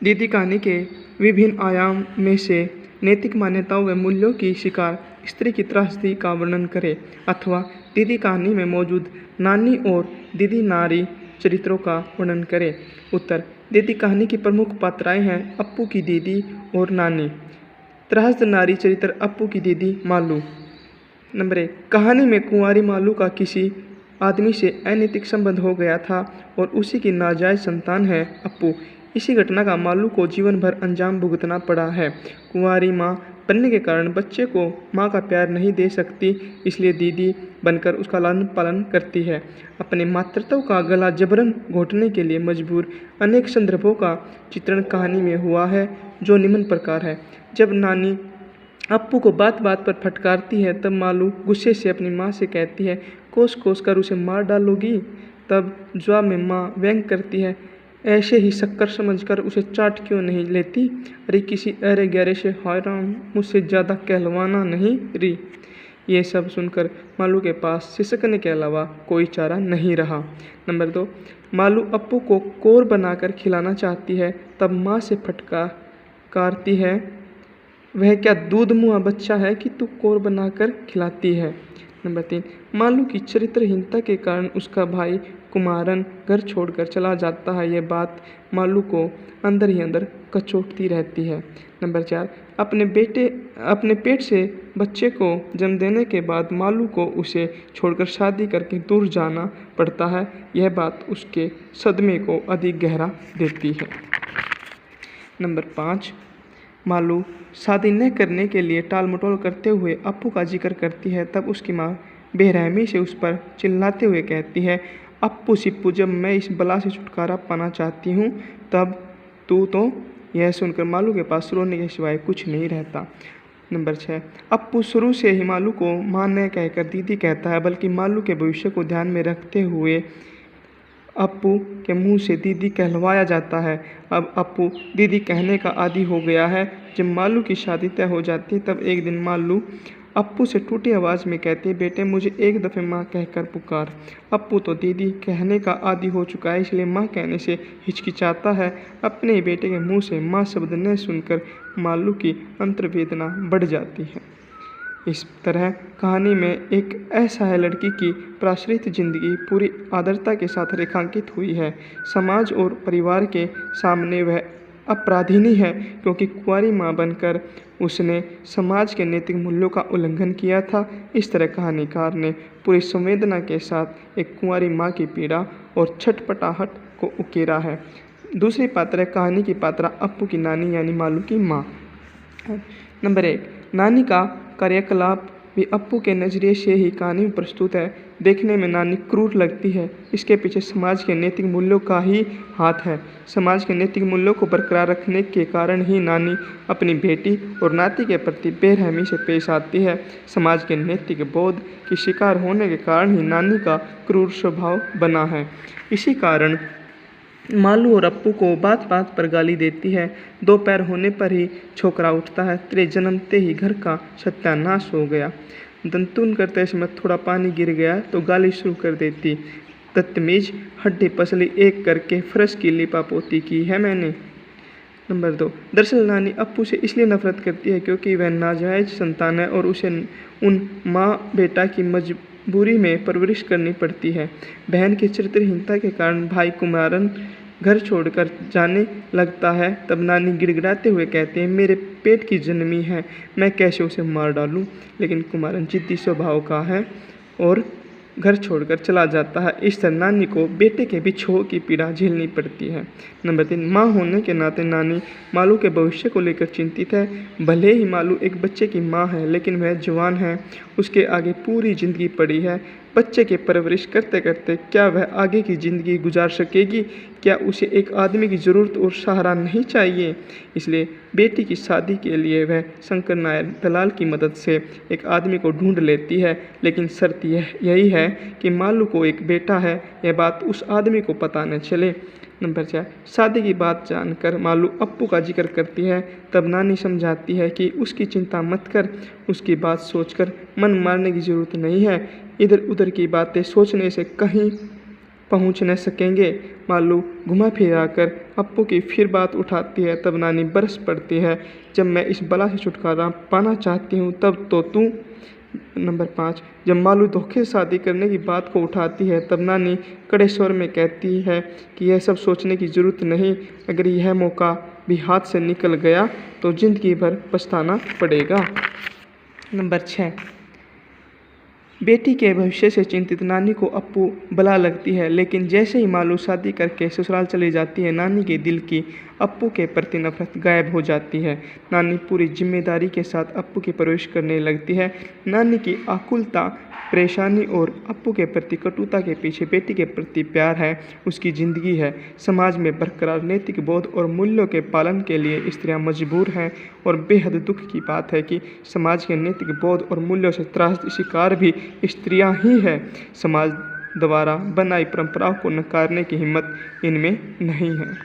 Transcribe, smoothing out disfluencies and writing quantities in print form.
दीदी कहानी के विभिन्न आयाम में से नैतिक मान्यताओं व मूल्यों की शिकार स्त्री की त्रासदी का वर्णन करें अथवा दीदी कहानी में मौजूद नानी और दीदी नारी चरित्रों का वर्णन करें। उत्तर। दीदी कहानी की प्रमुख पात्राएं हैं अप्पू की दीदी और नानी। त्रासद नारी चरित्र अप्पू की दीदी मालू। नंबर 1। कहानी में कुंवारी मालू का किसी आदमी से अनैतिक संबंध हो गया था और उसी की नाजायज संतान है अप्पू। इसी घटना का मालू को जीवन भर अंजाम भुगतना पड़ा है। कुंवारी माँ बनने के कारण बच्चे को माँ का प्यार नहीं दे सकती, इसलिए दीदी बनकर उसका लालन पालन करती है। अपने मातृत्व का गला जबरन घोटने के लिए मजबूर अनेक संदर्भों का चित्रण कहानी में हुआ है, जो निम्न प्रकार है। जब नानी अप्पू को बात बात पर फटकारती है तब मालू गुस्से से अपनी माँ से कहती है, कोस कोस कर उसे मार डालोगी। तब जवाब में माँ व्यंग करती है, ऐसे ही शक्कर समझकर उसे चाट क्यों नहीं लेती। अरे किसी अरे गहरे से, हाय राम, मुझसे ज़्यादा कहलवाना नहीं री। ये सब सुनकर मालू के पास सिसकने के अलावा कोई चारा नहीं रहा। नंबर 2। मालू अप्पू को कोर बनाकर खिलाना चाहती है तब माँ से फटकारती है, वह क्या दूध मुआ बच्चा है कि तू कोर बनाकर खिलाती है। नंबर 3। मालू की चरित्रहीनता के कारण उसका भाई कुमारन घर छोड़कर चला जाता है। यह बात मालू को अंदर ही अंदर कचोटती रहती है। नंबर 4। अपने पेट से बच्चे को जन्म देने के बाद मालू को उसे छोड़कर शादी करके दूर जाना पड़ता है। यह बात उसके सदमे को अधिक गहरा देती है। नंबर 5। मालू शादी न करने के लिए टाल मटोल करते हुए अप्पू का जिक्र करती है तब उसकी माँ बेरहमी से उस पर चिल्लाते हुए कहती है, अप्पू सिप्पू, जब मैं इस बला से छुटकारा पाना चाहती हूँ तब तू तो। यह सुनकर मालू के पास रोने के सिवाय कुछ नहीं रहता। नंबर 6। अप्पू शुरू से ही मालू को माँ न कहकर दीदी कहता है, बल्कि मालू के भविष्य को ध्यान में रखते हुए अप्पू के मुंह से दीदी कहलवाया जाता है। अब अप्पू दीदी कहने का आदी हो गया है। जब मालू की शादी तय हो जाती है तब एक दिन मालू अप्पू से टूटी आवाज़ में कहती है, बेटे मुझे एक दफ़े माँ कहकर पुकार। अप्पू तो दीदी कहने का आदी हो चुका है, इसलिए माँ कहने से हिचकिचाता है। अपने ही बेटे के मुँह से माँ शब्द न सुनकर मालू की अंतर्वेदना बढ़ जाती है। इस तरह कहानी में एक असहाय लड़की की प्रसरित जिंदगी पूरी आर्द्रता के साथ रेखांकित हुई है। समाज और परिवार के सामने वह अपराधिनी है, क्योंकि कुंवारी माँ बनकर उसने समाज के नैतिक मूल्यों का उल्लंघन किया था। इस तरह कहानीकार ने पूरी संवेदना के साथ एक कुंवारी माँ की पीड़ा और छटपटाहट को उकेरा है। दूसरी पात्र है कहानी की पात्रा अप्पू की नानी यानी मालू की माँ। नंबर 1। नानी का कार्यकलाप भी अप्पू के नज़रिए से ही कहानी में प्रस्तुत है। देखने में नानी क्रूर लगती है, इसके पीछे समाज के नैतिक मूल्यों का ही हाथ है। समाज के नैतिक मूल्यों को बरकरार रखने के कारण ही नानी अपनी बेटी और नाती के प्रति बेरहमी से पेश आती है। समाज के नैतिक बोध की शिकार होने के कारण ही नानी का क्रूर स्वभाव बना है। इसी कारण मालू और अप्पू को बात बात पर गाली देती है। दोपहर होने पर ही छोकरा उठता है, तेरे जन्मते ही घर का सत्यानाश हो गया। दंतुन करते समय थोड़ा पानी गिर गया तो गाली शुरू कर देती, बदतमीज, हड्डी पसली एक करके फर्श की लिपापोती की है मैंने। नंबर 2। दरअसल नानी अप्पू से इसलिए नफरत करती है क्योंकि वह नाजायज संतान है और उसे उन माँ बेटा की मजबूरी में परवरिश करनी पड़ती है। बहन की चरित्रहीनता के कारण भाई कुमारन घर छोड़कर जाने लगता है तब नानी गिड़गिड़ाते हुए कहते हैं, मेरे पेट की जन्मी है, मैं कैसे उसे मार डालूं। लेकिन कुमारन जिद्दी स्वभाव का है और घर छोड़कर चला जाता है। इस तरह नानी को बेटे के बिछोह की पीड़ा झेलनी पड़ती है। नंबर 3। माँ होने के नाते नानी मालू के भविष्य को लेकर चिंतित है। भले ही मालू एक बच्चे की माँ है, लेकिन वह जवान है, उसके आगे पूरी ज़िंदगी पड़ी है। बच्चे की परवरिश करते करते क्या वह आगे की ज़िंदगी गुजार सकेगी? क्या उसे एक आदमी की ज़रूरत और सहारा नहीं चाहिए? इसलिए बेटी की शादी के लिए वह शंकर नायर दलाल की मदद से एक आदमी को ढूंढ लेती है, लेकिन शर्त यही है कि मालू को एक बेटा है, यह बात उस आदमी को पता न चले। नंबर 4। शादी की बात जानकर मालू अप्पू का जिक्र करती है तब नानी समझाती है कि उसकी चिंता मत कर, उसकी बात सोचकर मन मारने की ज़रूरत नहीं है। इधर उधर की बातें सोचने से कहीं पहुंच न सकेंगे। मालू घुमा फिरा कर अप्पू की फिर बात उठाती है, तब नानी बरस पड़ती है। जब मैं इस बला से छुटकारा पाना चाहती हूँ तब तो तू। नंबर 5, जब मालू धोखे से शादी करने की बात को उठाती है तब नानी कड़े स्वर में कहती है कि यह सब सोचने की ज़रूरत नहीं, अगर यह मौका भी हाथ से निकल गया तो ज़िंदगी भर पछताना पड़ेगा। नंबर 6, बेटी के भविष्य से चिंतित नानी को अप्पू बला लगती है, लेकिन जैसे ही मालू शादी करके ससुराल चली जाती है, नानी के दिल की अप्पू के प्रति नफरत गायब हो जाती है। नानी पूरी जिम्मेदारी के साथ अप्पू की परवरिश करने लगती है। नानी की आकुलता, परेशानी और अप्पू के प्रति कटुता के पीछे बेटी के प्रति प्यार है, उसकी ज़िंदगी है। समाज में बरकरार नैतिक बोध और मूल्यों के पालन के लिए स्त्रियां मजबूर हैं और बेहद दुख की बात है कि समाज के नैतिक बोध और मूल्यों से त्रासदी शिकार भी स्त्रियां ही हैं। समाज द्वारा बनाई परंपराओं को नकारने की हिम्मत इनमें नहीं है।